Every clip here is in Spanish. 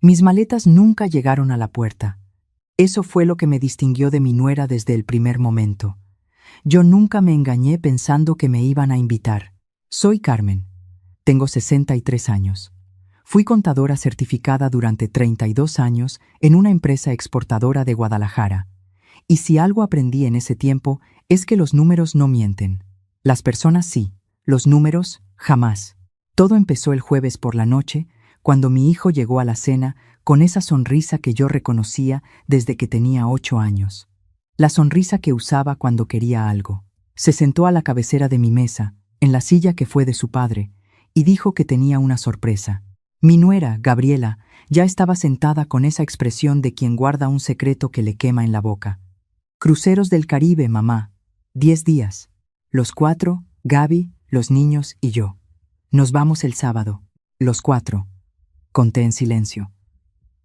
Mis maletas nunca llegaron a la puerta. Eso fue lo que me distinguió de mi nuera desde el primer momento. Yo nunca me engañé pensando que me iban a invitar. Soy Carmen. Tengo 63 años. Fui contadora certificada durante 32 años en una empresa exportadora de Guadalajara. Y si algo aprendí en ese tiempo es que los números no mienten. Las personas sí, los números jamás. Todo empezó el jueves por la noche, cuando mi hijo llegó a la cena con esa sonrisa que yo reconocía desde que tenía 8 años. La sonrisa que usaba cuando quería algo. Se sentó a la cabecera de mi mesa, en la silla que fue de su padre, y dijo que tenía una sorpresa. Mi nuera, Gabriela, ya estaba sentada con esa expresión de quien guarda un secreto que le quema en la boca. Cruceros del Caribe, mamá. 10 días. Los 4, Gaby, los niños y yo. Nos vamos el sábado. Los 4. Conté en silencio.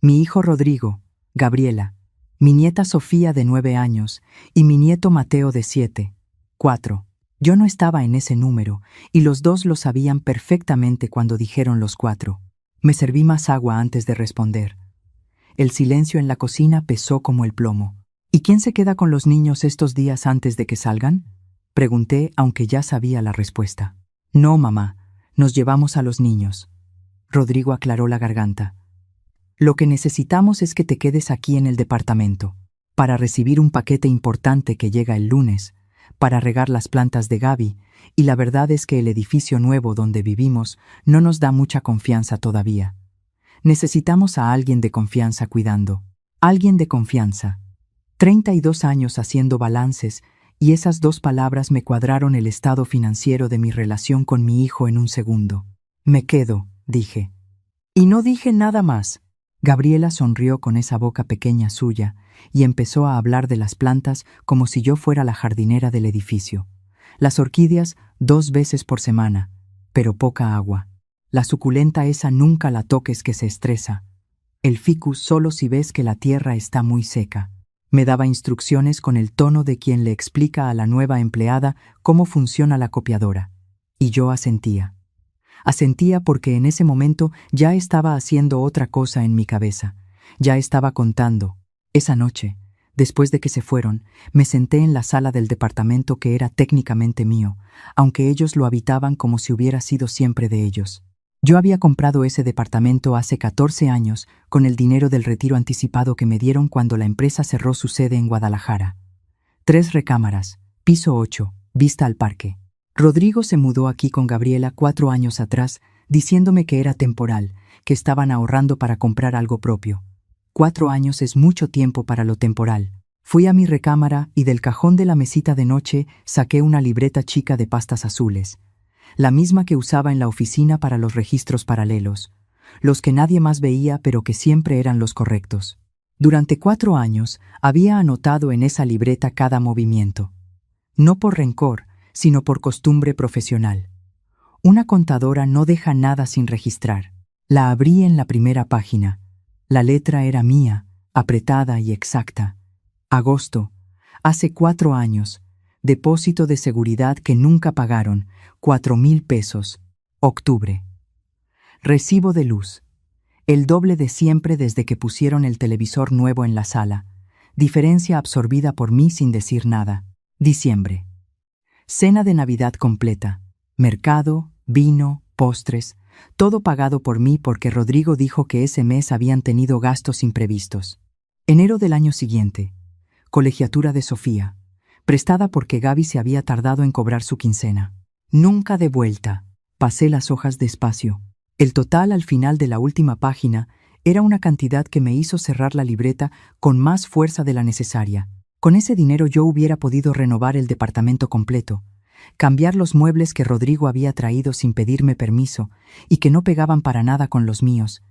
Mi hijo Rodrigo, Gabriela, mi nieta Sofía de 9 años y mi nieto Mateo de 7. 4. Yo no estaba en ese número y los dos lo sabían perfectamente cuando dijeron los 4. Me serví más agua antes de responder. El silencio en la cocina pesó como el plomo. ¿Y quién se queda con los niños estos días antes de que salgan? Pregunté, aunque ya sabía la respuesta. No, mamá, nos llevamos a los niños. Rodrigo aclaró la garganta. Lo que necesitamos es que te quedes aquí en el departamento, para recibir un paquete importante que llega el lunes, para regar las plantas de Gaby, y la verdad es que el edificio nuevo donde vivimos no nos da mucha confianza todavía. Necesitamos a alguien de confianza cuidando. Alguien de confianza. 32 años haciendo balances, y esas 2 palabras me cuadraron el estado financiero de mi relación con mi hijo en un segundo. Me quedo, dije. Y no dije nada más. Gabriela sonrió con esa boca pequeña suya y empezó a hablar de las plantas como si yo fuera la jardinera del edificio. Las orquídeas 2 veces por semana, pero poca agua. La suculenta esa nunca la toques que se estresa. El ficus solo si ves que la tierra está muy seca. Me daba instrucciones con el tono de quien le explica a la nueva empleada cómo funciona la copiadora. Y yo asentía. Asentía porque en ese momento ya estaba haciendo otra cosa en mi cabeza. Ya estaba contando. Esa noche, después de que se fueron, me senté en la sala del departamento que era técnicamente mío, aunque ellos lo habitaban como si hubiera sido siempre de ellos. Yo había comprado ese departamento hace 14 años con el dinero del retiro anticipado que me dieron cuando la empresa cerró su sede en Guadalajara. 3 recámaras, piso 8, vista al parque. Rodrigo se mudó aquí con Gabriela 4 años atrás, diciéndome que era temporal, que estaban ahorrando para comprar algo propio. 4 años es mucho tiempo para lo temporal. Fui a mi recámara y del cajón de la mesita de noche saqué una libreta chica de pastas azules, la misma que usaba en la oficina para los registros paralelos, los que nadie más veía pero que siempre eran los correctos. Durante 4 años había anotado en esa libreta cada movimiento. No por rencor, sino por costumbre profesional. Una contadora no deja nada sin registrar. La abrí en la primera página. La letra era mía, apretada y exacta. Agosto, hace 4 años. Depósito de seguridad que nunca pagaron, 4,000 pesos. Octubre. Recibo de luz. El doble de siempre desde que pusieron el televisor nuevo en la sala. Diferencia absorbida por mí sin decir nada. Diciembre. Cena de Navidad completa. Mercado, vino, postres, todo pagado por mí porque Rodrigo dijo que ese mes habían tenido gastos imprevistos. Enero del año siguiente. Colegiatura de Sofía. Prestada porque Gaby se había tardado en cobrar su quincena. Nunca de vuelta. Pasé las hojas despacio. El total al final de la última página era una cantidad que me hizo cerrar la libreta con más fuerza de la necesaria. Con ese dinero yo hubiera podido renovar el departamento completo, cambiar los muebles que Rodrigo había traído sin pedirme permiso y que no pegaban para nada con los míos,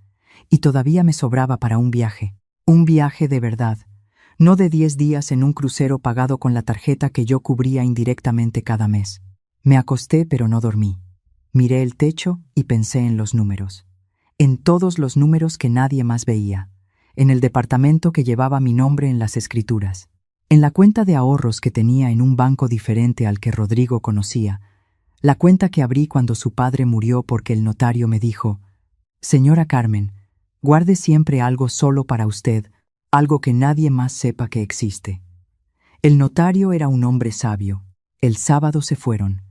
y todavía me sobraba para un viaje de verdad, no de 10 días en un crucero pagado con la tarjeta que yo cubría indirectamente cada mes. Me acosté pero no dormí. Miré el techo y pensé en los números, en todos los números que nadie más veía, en el departamento que llevaba mi nombre en las escrituras, en la cuenta de ahorros que tenía en un banco diferente al que Rodrigo conocía, la cuenta que abrí cuando su padre murió porque el notario me dijo: «Señora Carmen, Guarde siempre algo solo para usted, algo que nadie más sepa que existe. El notario era un hombre sabio. El sábado se fueron.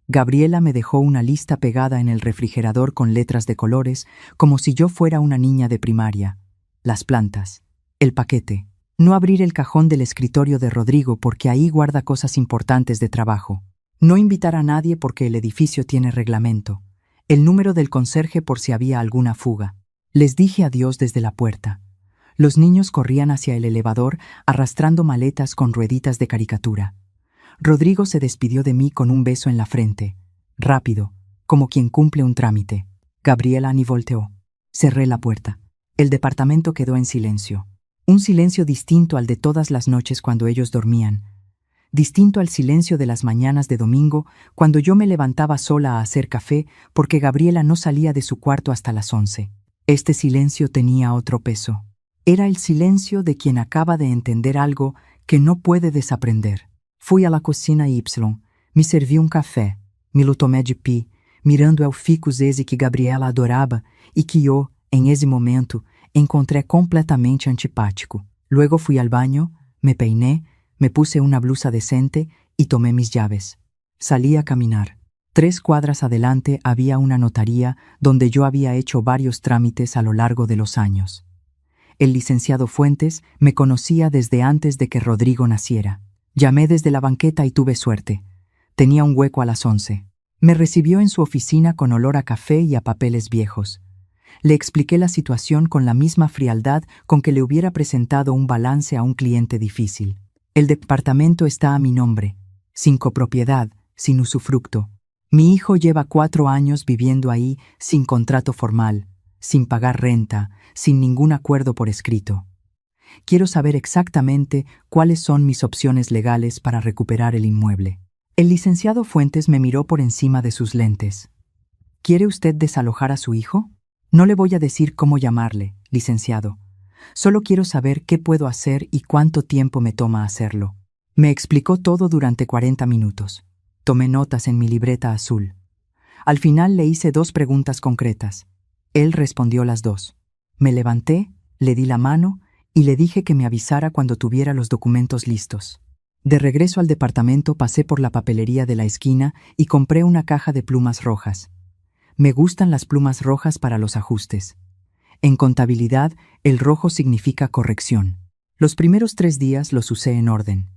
Gabriela me dejó una lista pegada en el refrigerador con letras de colores, como si yo fuera una niña de primaria. Las plantas. El paquete. No abrir el cajón del escritorio de Rodrigo porque ahí guarda cosas importantes de trabajo. No invitar a nadie porque el edificio tiene reglamento. El número del conserje por si había alguna fuga. Les dije adiós desde la puerta. Los niños corrían hacia el elevador arrastrando maletas con rueditas de caricatura. Rodrigo se despidió de mí con un beso en la frente, rápido, como quien cumple un trámite. Gabriela ni volteó. Cerré la puerta. El departamento quedó en silencio. Un silencio distinto al de todas las noches cuando ellos dormían. Distinto al silencio de las mañanas de domingo cuando yo me levantaba sola a hacer café porque Gabriela no salía de su cuarto hasta las 11. Este silencio tenía otro peso. Era el silencio de quien acaba de entender algo que no puede desaprender. Fui à la cocina Y, me servi um café, me lo tomé de pé, mirando el ficus esse que Gabriela adorava e que eu, em esse momento, encontré completamente antipático. Luego fui al baño, me peiné, me puse una blusa decente y tomé mis llaves. Salí a caminar. 3 cuadras adelante había una notaría donde yo había hecho varios trámites a lo largo de los años. El licenciado Fuentes me conocía desde antes de que Rodrigo naciera. Llamé desde la banqueta y tuve suerte. Tenía un hueco a las 11. Me recibió en su oficina con olor a café y a papeles viejos. Le expliqué la situación con la misma frialdad con que le hubiera presentado un balance a un cliente difícil. El departamento está a mi nombre, sin copropiedad, sin usufructo. Mi hijo lleva 4 años viviendo ahí sin contrato formal, sin pagar renta, sin ningún acuerdo por escrito. Quiero saber exactamente cuáles son mis opciones legales para recuperar el inmueble. El licenciado Fuentes me miró por encima de sus lentes. ¿Quiere usted desalojar a su hijo? No le voy a decir cómo llamarle, licenciado. Solo quiero saber qué puedo hacer y cuánto tiempo me toma hacerlo. Me explicó todo durante 40 minutos. Tomé notas en mi libreta azul. Al final le hice 2 preguntas concretas. Él respondió las 2. Me levanté, le di la mano y le dije que me avisara cuando tuviera los documentos listos. De regreso al departamento pasé por la papelería de la esquina y compré una caja de plumas rojas. Me gustan las plumas rojas para los ajustes. En contabilidad, el rojo significa corrección. Los primeros 3 días los usé en orden.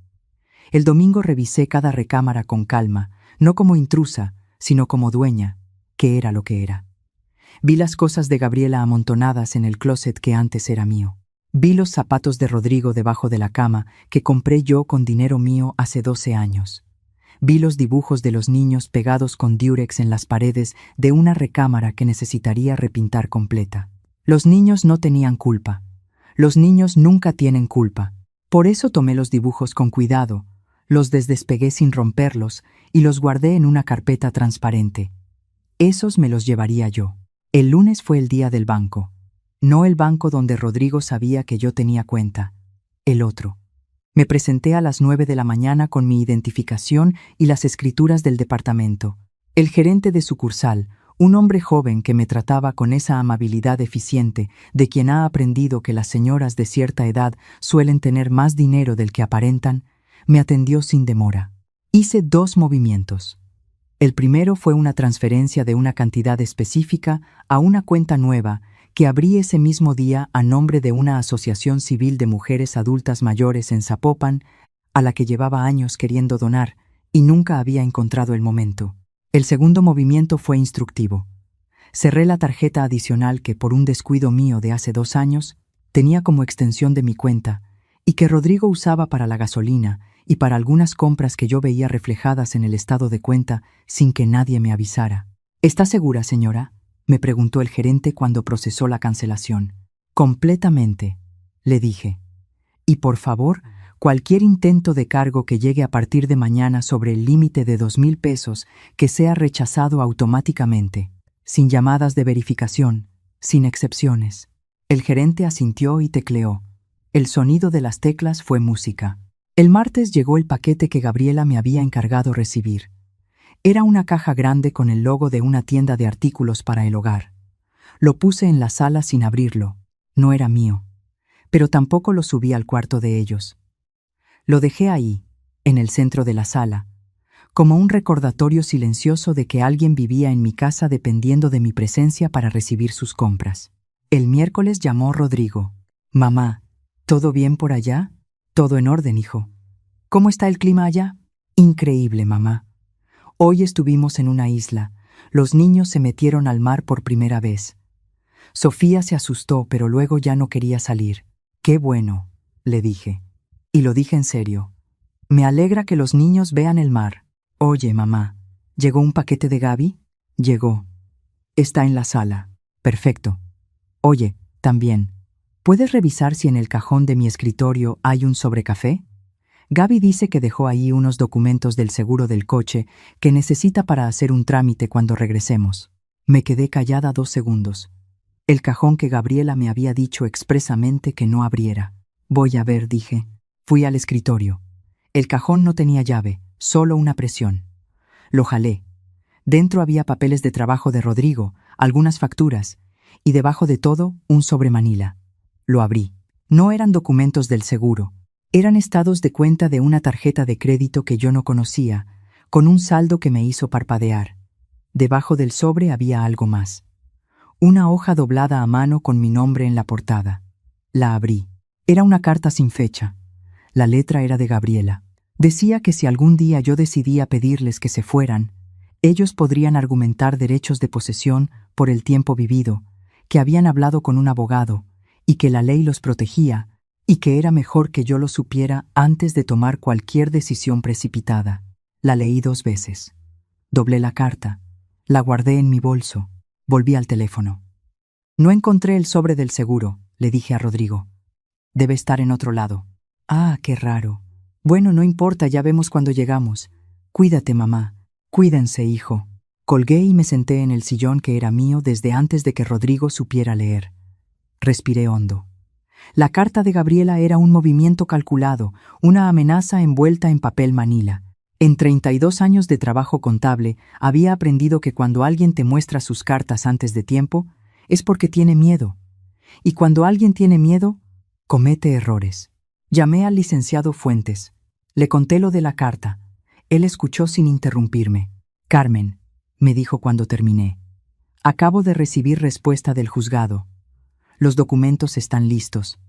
El domingo revisé cada recámara con calma, no como intrusa, sino como dueña, que era lo que era. Vi las cosas de Gabriela amontonadas en el closet que antes era mío. Vi los zapatos de Rodrigo debajo de la cama que compré yo con dinero mío hace 12 años. Vi los dibujos de los niños pegados con diurex en las paredes de una recámara que necesitaría repintar completa. Los niños no tenían culpa. Los niños nunca tienen culpa. Por eso tomé los dibujos con cuidado, los despegué sin romperlos y los guardé en una carpeta transparente. Esos me los llevaría yo. El lunes fue el día del banco. No el banco donde Rodrigo sabía que yo tenía cuenta. El otro. Me presenté a las 9 de la mañana con mi identificación y las escrituras del departamento. El gerente de sucursal, un hombre joven que me trataba con esa amabilidad eficiente de quien ha aprendido que las señoras de cierta edad suelen tener más dinero del que aparentan, me atendió sin demora. Hice 2 movimientos. El primero fue una transferencia de una cantidad específica a una cuenta nueva que abrí ese mismo día a nombre de una asociación civil de mujeres adultas mayores en Zapopan, a la que llevaba años queriendo donar y nunca había encontrado el momento. El segundo movimiento fue instructivo. Cerré la tarjeta adicional que, por un descuido mío de hace 2 años, tenía como extensión de mi cuenta y que Rodrigo usaba para la gasolina y para algunas compras que yo veía reflejadas en el estado de cuenta sin que nadie me avisara. ¿Está segura, señora?, me preguntó el gerente cuando procesó la cancelación. Completamente, le dije. Y por favor, cualquier intento de cargo que llegue a partir de mañana sobre el límite de 2,000 pesos que sea rechazado automáticamente, sin llamadas de verificación, sin excepciones. El gerente asintió y tecleó. El sonido de las teclas fue música. El martes llegó el paquete que Gabriela me había encargado recibir. Era una caja grande con el logo de una tienda de artículos para el hogar. Lo puse en la sala sin abrirlo, No era mío, pero tampoco lo subí al cuarto de ellos. Lo dejé ahí, en el centro de la sala, como un recordatorio silencioso de que alguien vivía en mi casa dependiendo de mi presencia para recibir sus compras. El miércoles llamó Rodrigo. Mamá, ¿todo bien por allá? Todo en orden, hijo. ¿Cómo está el clima allá? Increíble, mamá. Hoy estuvimos en una isla. Los niños se metieron al mar por primera vez. Sofía se asustó, pero luego ya no quería salir. Qué bueno, le dije. Y lo dije en serio. Me alegra que los niños vean el mar. Oye, mamá, ¿llegó un paquete de Gaby? Llegó. Está en la sala. Perfecto. Oye, también, ¿puedes revisar si en el cajón de mi escritorio hay un sobrecafé? Gaby dice que dejó ahí unos documentos del seguro del coche que necesita para hacer un trámite cuando regresemos. Me quedé callada 2 segundos. El cajón que Gabriela me había dicho expresamente que no abriera. Voy a ver, dije. Fui al escritorio. El cajón no tenía llave, solo una presión. Lo jalé. Dentro había papeles de trabajo de Rodrigo, algunas facturas, y debajo de todo, un sobre manila. Lo abrí. No eran documentos del seguro. Eran estados de cuenta de una tarjeta de crédito que yo no conocía, con un saldo que me hizo parpadear. Debajo del sobre había algo más. Una hoja doblada a mano con mi nombre en la portada. La abrí. Era una carta sin fecha. La letra era de Gabriela. Decía que si algún día yo decidía pedirles que se fueran, ellos podrían argumentar derechos de posesión por el tiempo vivido, que habían hablado con un abogado, y que la ley los protegía, y que era mejor que yo lo supiera antes de tomar cualquier decisión precipitada. La leí 2 veces. Doblé la carta. La guardé en mi bolso. Volví al teléfono. No encontré el sobre del seguro, le dije a Rodrigo. Debe estar en otro lado. Ah, qué raro. Bueno, no importa, ya vemos cuando llegamos. Cuídate, mamá. Cuídense, hijo. Colgué y me senté en el sillón que era mío desde antes de que Rodrigo supiera leer. Respiré hondo. La carta de Gabriela era un movimiento calculado, una amenaza envuelta en papel manila. En 32 años de trabajo contable, había aprendido que cuando alguien te muestra sus cartas antes de tiempo, es porque tiene miedo. Y cuando alguien tiene miedo, comete errores. Llamé al licenciado Fuentes. Le conté lo de la carta. Él escuchó sin interrumpirme. Carmen, me dijo cuando terminé. Acabo de recibir respuesta del juzgado. Los documentos están listos.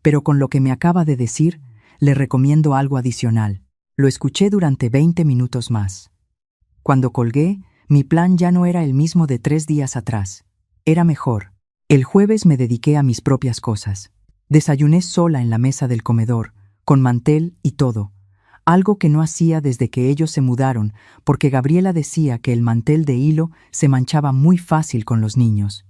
Pero con lo que me acaba de decir, le recomiendo algo adicional. Lo escuché durante 20 minutos más. Cuando colgué, mi plan ya no era el mismo de 3 días atrás. Era mejor. El jueves me dediqué a mis propias cosas. Desayuné sola en la mesa del comedor, con mantel y todo, algo que no hacía desde que ellos se mudaron, porque Gabriela decía que el mantel de hilo se manchaba muy fácil con los niños.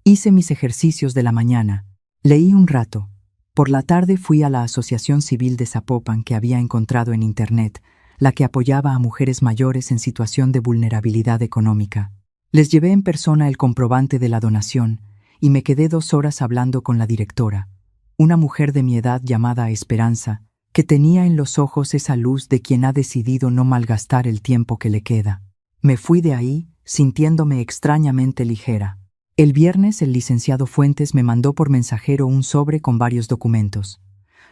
Hice mis ejercicios de la mañana. Leí un rato. Por la tarde fui a la Asociación Civil de Zapopan que había encontrado en Internet, la que apoyaba a mujeres mayores en situación de vulnerabilidad económica. Les llevé en persona el comprobante de la donación y me quedé 2 horas hablando con la directora, una mujer de mi edad llamada Esperanza, que tenía en los ojos esa luz de quien ha decidido no malgastar el tiempo que le queda. Me fui de ahí, sintiéndome extrañamente ligera. El viernes el licenciado Fuentes me mandó por mensajero un sobre con varios documentos.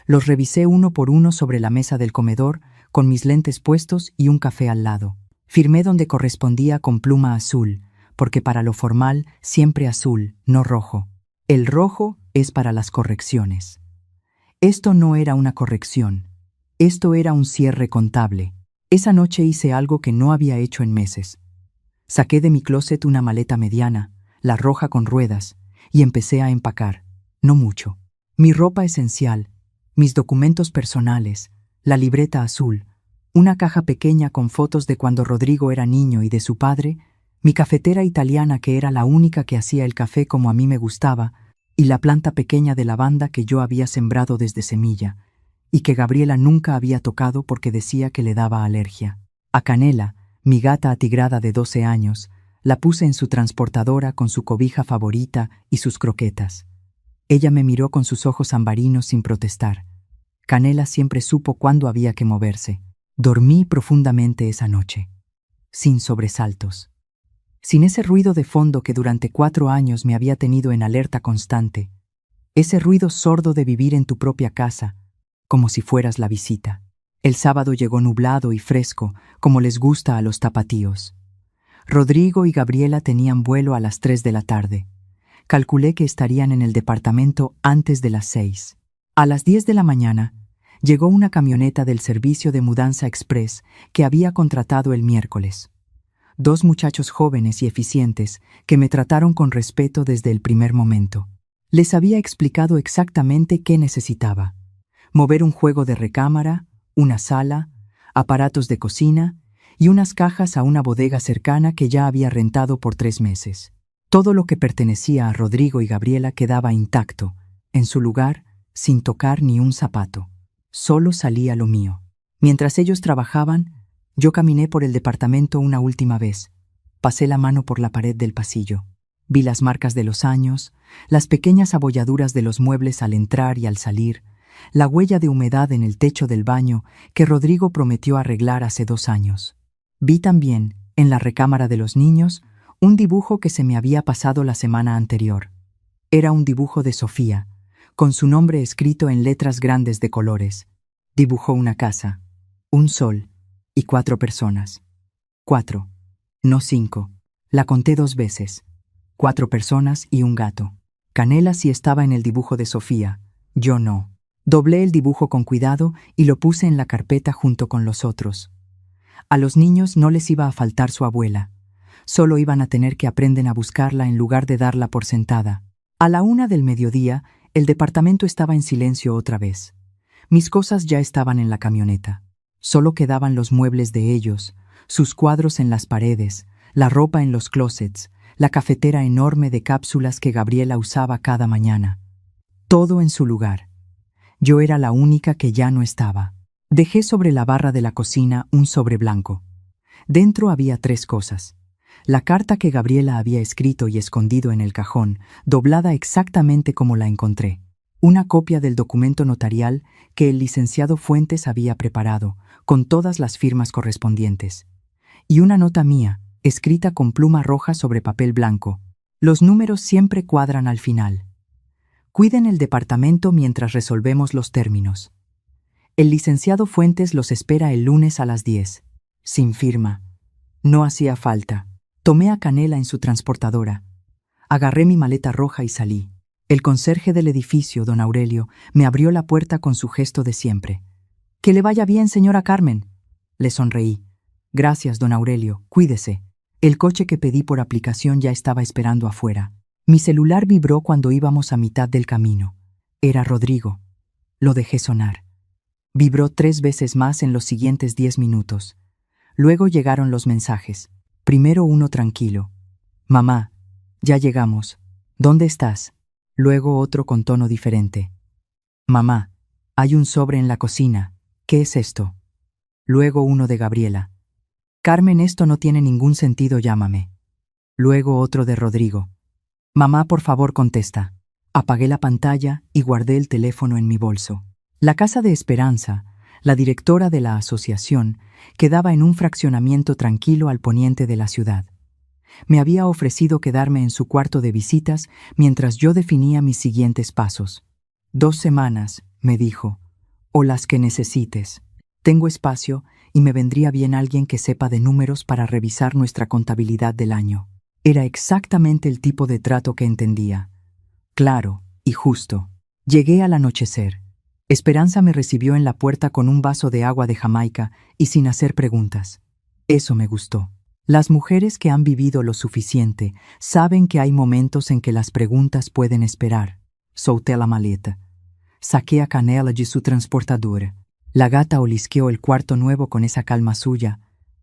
Los revisé uno por uno sobre la mesa del comedor, con mis lentes puestos y un café al lado. Firmé donde correspondía con pluma azul, porque para lo formal siempre azul, no rojo. El rojo es para las correcciones. Esto no era una corrección. Esto era un cierre contable. Esa noche hice algo que no había hecho en meses. Saqué de mi closet una maleta mediana, la roja con ruedas, y empecé a empacar. No mucho. Mi ropa esencial, mis documentos personales, la libreta azul, una caja pequeña con fotos de cuando Rodrigo era niño y de su padre, mi cafetera italiana que era la única que hacía el café como a mí me gustaba, y la planta pequeña de lavanda que yo había sembrado desde semilla, y que Gabriela nunca había tocado porque decía que le daba alergia. A Canela, mi gata atigrada de 12 años, la puse en su transportadora con su cobija favorita y sus croquetas. Ella me miró con sus ojos ambarinos sin protestar. Canela siempre supo cuándo había que moverse. Dormí profundamente esa noche, sin sobresaltos, sin ese ruido de fondo que durante 4 años me había tenido en alerta constante, ese ruido sordo de vivir en tu propia casa, como si fueras la visita. El sábado llegó nublado y fresco, como les gusta a los tapatíos. Rodrigo y Gabriela tenían vuelo a las 3 de la tarde. Calculé que estarían en el departamento antes de las 6. A las 10 de la mañana, llegó una camioneta del servicio de mudanza express que había contratado el miércoles. 2 muchachos jóvenes y eficientes que me trataron con respeto desde el primer momento. Les había explicado exactamente qué necesitaba: mover un juego de recámara, una sala, aparatos de cocina y unas cajas a una bodega cercana que ya había rentado por 3 meses. Todo lo que pertenecía a Rodrigo y Gabriela quedaba intacto, en su lugar, sin tocar ni un zapato. Solo salía lo mío. Mientras ellos trabajaban, yo caminé por el departamento una última vez. Pasé la mano por la pared del pasillo. Vi las marcas de los años, las pequeñas abolladuras de los muebles al entrar y al salir, la huella de humedad en el techo del baño que Rodrigo prometió arreglar hace 2 años. Vi también, en la recámara de los niños, un dibujo que se me había pasado la semana anterior. Era un dibujo de Sofía, con su nombre escrito en letras grandes de colores. Dibujó una casa, un sol y 4 personas. 4, no 5. La conté 2 veces. 4 personas y un gato. Canela sí estaba en el dibujo de Sofía, yo no. Doblé el dibujo con cuidado y lo puse en la carpeta junto con los otros. A los niños no les iba a faltar su abuela. Solo iban a tener que aprender a buscarla en lugar de darla por sentada. A la 1 del mediodía, el departamento estaba en silencio otra vez. Mis cosas ya estaban en la camioneta. Solo quedaban los muebles de ellos, sus cuadros en las paredes, la ropa en los closets, la cafetera enorme de cápsulas que Gabriela usaba cada mañana. Todo en su lugar. Yo era la única que ya no estaba. Dejé sobre la barra de la cocina un sobre blanco. Dentro había 3 cosas. La carta que Gabriela había escrito y escondido en el cajón, doblada exactamente como la encontré. Una copia del documento notarial que el licenciado Fuentes había preparado, con todas las firmas correspondientes. Y una nota mía, escrita con pluma roja sobre papel blanco. Los números siempre cuadran al final. Cuiden el departamento mientras resolvemos los términos. El licenciado Fuentes los espera el lunes a las 10. Sin firma. No hacía falta. Tomé a Canela en su transportadora. Agarré mi maleta roja y salí. El conserje del edificio, don Aurelio, me abrió la puerta con su gesto de siempre. «Que le vaya bien, señora Carmen». Le sonreí. «Gracias, don Aurelio. Cuídese». El coche que pedí por aplicación ya estaba esperando afuera. Mi celular vibró cuando íbamos a mitad del camino. Era Rodrigo. Lo dejé sonar. Vibró 3 veces más en los siguientes 10 minutos. Luego llegaron los mensajes. Primero uno tranquilo. «Mamá, ya llegamos. ¿Dónde estás?» Luego otro con tono diferente. «Mamá, hay un sobre en la cocina. ¿Qué es esto?» Luego uno de Gabriela. «Carmen, esto no tiene ningún sentido, llámame». Luego otro de Rodrigo. «Mamá, por favor, contesta». Apagué la pantalla y guardé el teléfono en mi bolso. La casa de Esperanza, la directora de la asociación, quedaba en un fraccionamiento tranquilo al poniente de la ciudad. Me había ofrecido quedarme en su cuarto de visitas mientras yo definía mis siguientes pasos. 2 semanas, me dijo, o las que necesites. Tengo espacio y me vendría bien alguien que sepa de números para revisar nuestra contabilidad del año. Era exactamente el tipo de trato que entendía. Claro y justo. Llegué al anochecer. Esperanza me recibió en la puerta con un vaso de agua de Jamaica y sin hacer preguntas. Eso me gustó. Las mujeres que han vivido lo suficiente saben que hay momentos en que las preguntas pueden esperar. Solté la maleta. Saqué a Canela de su transportadora. La gata olisqueó el cuarto nuevo con esa calma suya.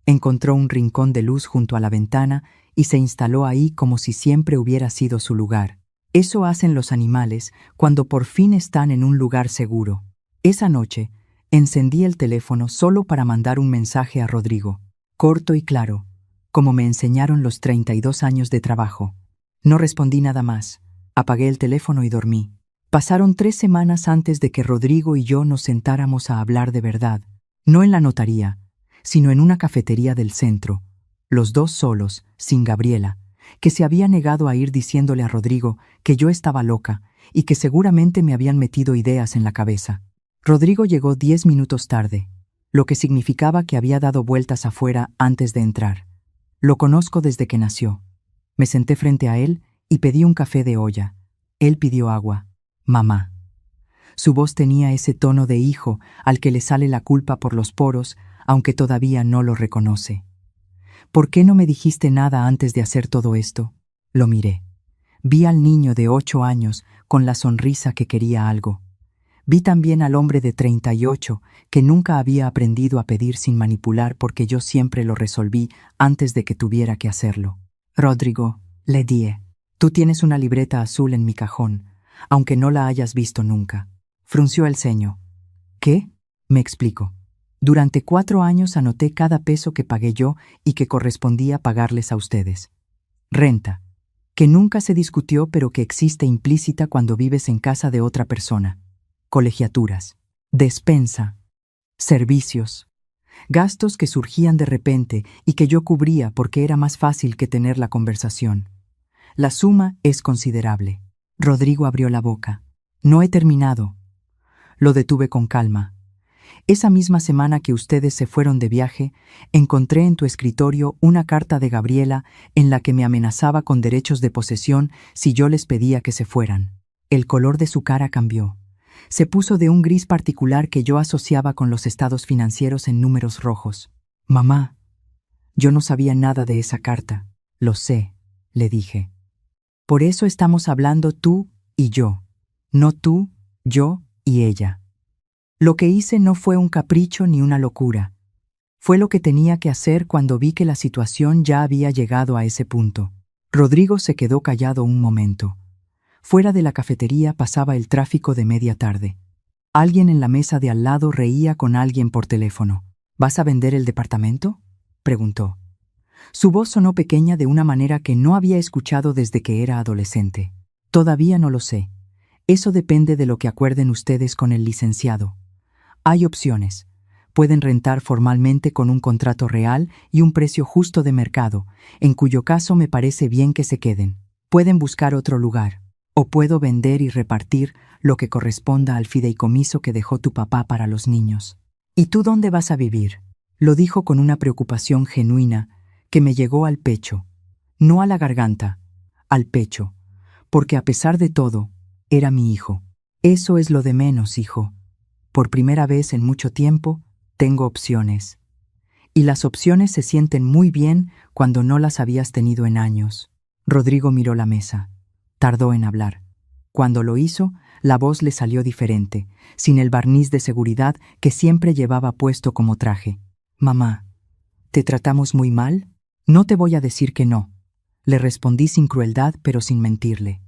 Encontró un rincón de luz junto a la ventana y se instaló ahí como si siempre hubiera sido su lugar. Eso hacen los animales cuando por fin están en un lugar seguro. Esa noche, encendí el teléfono solo para mandar un mensaje a Rodrigo. Corto y claro, como me enseñaron los 32 años de trabajo. No respondí nada más. Apagué el teléfono y dormí. Pasaron 3 semanas antes de que Rodrigo y yo nos sentáramos a hablar de verdad. No en la notaría, sino en una cafetería del centro. Los 2 solos, sin Gabriela, que se había negado a ir diciéndole a Rodrigo que yo estaba loca y que seguramente me habían metido ideas en la cabeza. Rodrigo llegó 10 minutos tarde, lo que significaba que había dado vueltas afuera antes de entrar. Lo conozco desde que nació. Me senté frente a él y pedí un café de olla. Él pidió agua. Mamá. Su voz tenía ese tono de hijo al que le sale la culpa por los poros, aunque todavía no lo reconoce. ¿Por qué no me dijiste nada antes de hacer todo esto? Lo miré. Vi al niño de 8 años con la sonrisa que quería algo. Vi también al hombre de 38 que nunca había aprendido a pedir sin manipular porque yo siempre lo resolví antes de que tuviera que hacerlo. Rodrigo, le dije, tú tienes una libreta azul en mi cajón, aunque no la hayas visto nunca. Frunció el ceño. ¿Qué? Me explico. Durante 4 años anoté cada peso que pagué yo y que correspondía pagarles a ustedes. Renta, que nunca se discutió pero que existe implícita cuando vives en casa de otra persona. Colegiaturas, despensa, servicios, gastos que surgían de repente y que yo cubría porque era más fácil que tener la conversación. La suma es considerable. Rodrigo abrió la boca. No he terminado. Lo detuve con calma. Esa misma semana que ustedes se fueron de viaje, encontré en tu escritorio una carta de Gabriela en la que me amenazaba con derechos de posesión si yo les pedía que se fueran. El color de su cara cambió. Se puso de un gris particular que yo asociaba con los estados financieros en números rojos. Mamá, yo no sabía nada de esa carta. Lo sé, le dije. Por eso estamos hablando tú y yo, no tú, yo y ella. Lo que hice no fue un capricho ni una locura. Fue lo que tenía que hacer cuando vi que la situación ya había llegado a ese punto. Rodrigo se quedó callado un momento. Fuera de la cafetería pasaba el tráfico de media tarde. Alguien en la mesa de al lado reía con alguien por teléfono. ¿Vas a vender el departamento?, preguntó. Su voz sonó pequeña de una manera que no había escuchado desde que era adolescente. Todavía no lo sé. Eso depende de lo que acuerden ustedes con el licenciado. Hay opciones. Pueden rentar formalmente con un contrato real y un precio justo de mercado, en cuyo caso me parece bien que se queden. Pueden buscar otro lugar. O puedo vender y repartir lo que corresponda al fideicomiso que dejó tu papá para los niños. ¿Y tú dónde vas a vivir?, lo dijo con una preocupación genuina que me llegó al pecho. No a la garganta, al pecho, porque a pesar de todo, era mi hijo. Eso es lo de menos, hijo. Por primera vez en mucho tiempo, tengo opciones. Y las opciones se sienten muy bien cuando no las habías tenido en años. Rodrigo miró la mesa. Tardó en hablar. Cuando lo hizo, la voz le salió diferente, sin el barniz de seguridad que siempre llevaba puesto como traje. Mamá, ¿te tratamos muy mal? No te voy a decir que no. Le respondí sin crueldad, pero sin mentirle.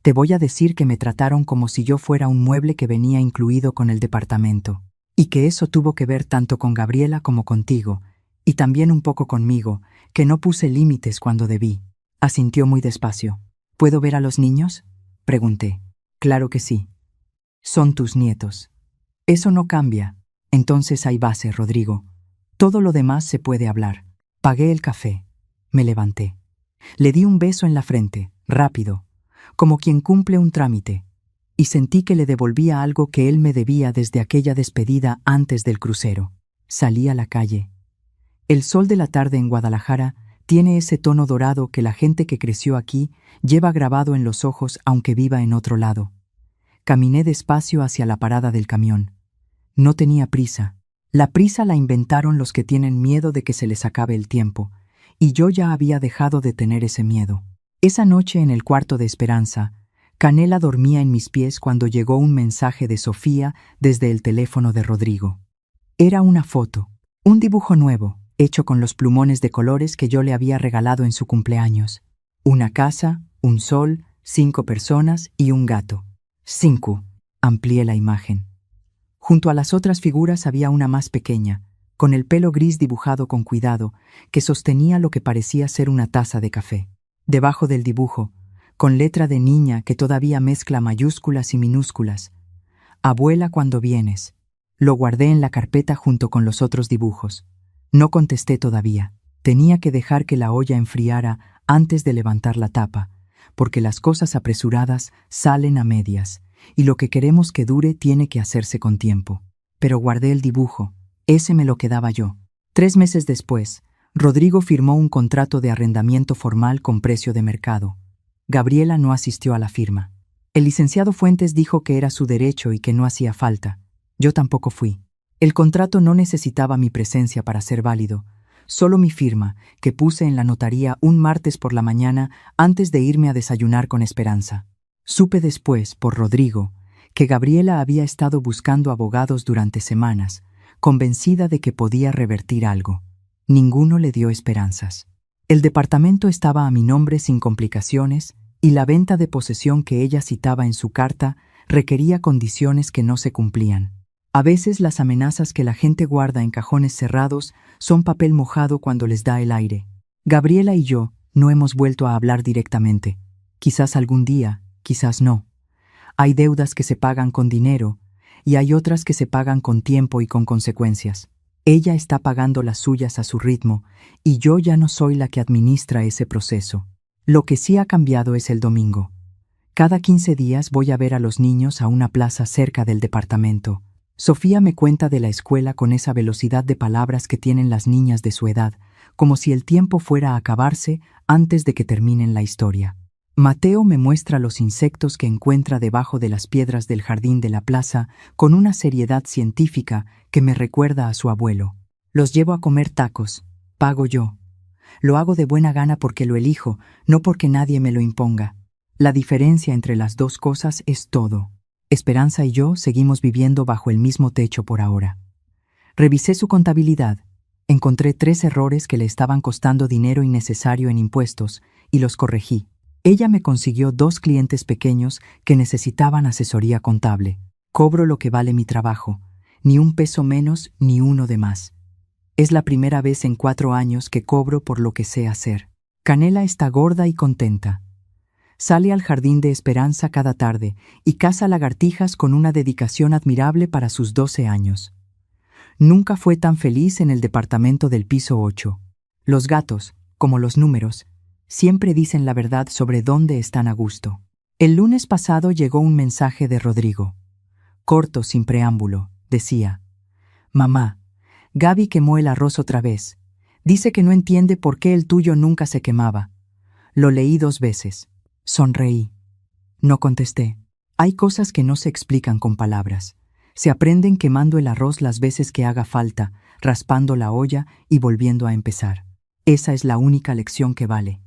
Te voy a decir que me trataron como si yo fuera un mueble que venía incluido con el departamento, y que eso tuvo que ver tanto con Gabriela como contigo, y también un poco conmigo, que no puse límites cuando debí. Asintió muy despacio. ¿Puedo ver a los niños?, pregunté. Claro que sí. Son tus nietos. Eso no cambia. Entonces hay base, Rodrigo. Todo lo demás se puede hablar. Pagué el café. Me levanté. Le di un beso en la frente, rápido, como quien cumple un trámite, y sentí que le devolvía algo que él me debía desde aquella despedida antes del crucero. Salí a la calle. El sol de la tarde en Guadalajara tiene ese tono dorado que la gente que creció aquí lleva grabado en los ojos aunque viva en otro lado. Caminé despacio hacia la parada del camión. No tenía prisa. La prisa la inventaron los que tienen miedo de que se les acabe el tiempo, y yo ya había dejado de tener ese miedo. Esa noche en el cuarto de Esperanza, Canela dormía en mis pies cuando llegó un mensaje de Sofía desde el teléfono de Rodrigo. Era una foto, un dibujo nuevo, hecho con los plumones de colores que yo le había regalado en su cumpleaños. Una casa, un sol, 5 personas y un gato. 5. Amplié la imagen. Junto a las otras figuras había una más pequeña, con el pelo gris dibujado con cuidado, que sostenía lo que parecía ser una taza de café. Debajo del dibujo, con letra de niña que todavía mezcla mayúsculas y minúsculas: Abuela, cuando vienes. Lo guardé en la carpeta junto con los otros dibujos. No contesté todavía. Tenía que dejar que la olla enfriara antes de levantar la tapa, porque las cosas apresuradas salen a medias, y lo que queremos que dure tiene que hacerse con tiempo. Pero guardé el dibujo, ese me lo quedaba yo. 3 meses después, Rodrigo firmó un contrato de arrendamiento formal con precio de mercado. Gabriela no asistió a la firma. El licenciado Fuentes dijo que era su derecho y que no hacía falta. Yo tampoco fui. El contrato no necesitaba mi presencia para ser válido, solo mi firma, que puse en la notaría un martes por la mañana antes de irme a desayunar con Esperanza. Supe después, por Rodrigo, que Gabriela había estado buscando abogados durante semanas, convencida de que podía revertir algo. Ninguno le dio esperanzas. El departamento estaba a mi nombre sin complicaciones y la venta de posesión que ella citaba en su carta requería condiciones que no se cumplían. A veces las amenazas que la gente guarda en cajones cerrados son papel mojado cuando les da el aire. Gabriela y yo no hemos vuelto a hablar directamente. Quizás algún día, quizás no. Hay deudas que se pagan con dinero y hay otras que se pagan con tiempo y con consecuencias. Ella está pagando las suyas a su ritmo y yo ya no soy la que administra ese proceso. Lo que sí ha cambiado es el domingo. Cada 15 días voy a ver a los niños a una plaza cerca del departamento. Sofía me cuenta de la escuela con esa velocidad de palabras que tienen las niñas de su edad, como si el tiempo fuera a acabarse antes de que terminen la historia. Mateo me muestra los insectos que encuentra debajo de las piedras del jardín de la plaza con una seriedad científica que me recuerda a su abuelo. Los llevo a comer tacos. Pago yo. Lo hago de buena gana porque lo elijo, no porque nadie me lo imponga. La diferencia entre las dos cosas es todo. Esperanza y yo seguimos viviendo bajo el mismo techo por ahora. Revisé su contabilidad. Encontré 3 errores que le estaban costando dinero innecesario en impuestos y los corregí. Ella me consiguió 2 clientes pequeños que necesitaban asesoría contable. Cobro lo que vale mi trabajo, ni un peso menos ni uno de más. Es la primera vez en 4 años que cobro por lo que sé hacer. Canela está gorda y contenta. Sale al jardín de Esperanza cada tarde y caza lagartijas con una dedicación admirable para sus 12 años. Nunca fue tan feliz en el departamento del piso 8. Los gatos, como los números, siempre dicen la verdad sobre dónde están a gusto. El lunes pasado llegó un mensaje de Rodrigo. Corto, sin preámbulo, decía: Mamá, Gaby quemó el arroz otra vez. Dice que no entiende por qué el tuyo nunca se quemaba. Lo leí 2 veces. Sonreí. No contesté. Hay cosas que no se explican con palabras. Se aprenden quemando el arroz las veces que haga falta, raspando la olla y volviendo a empezar. Esa es la única lección que vale.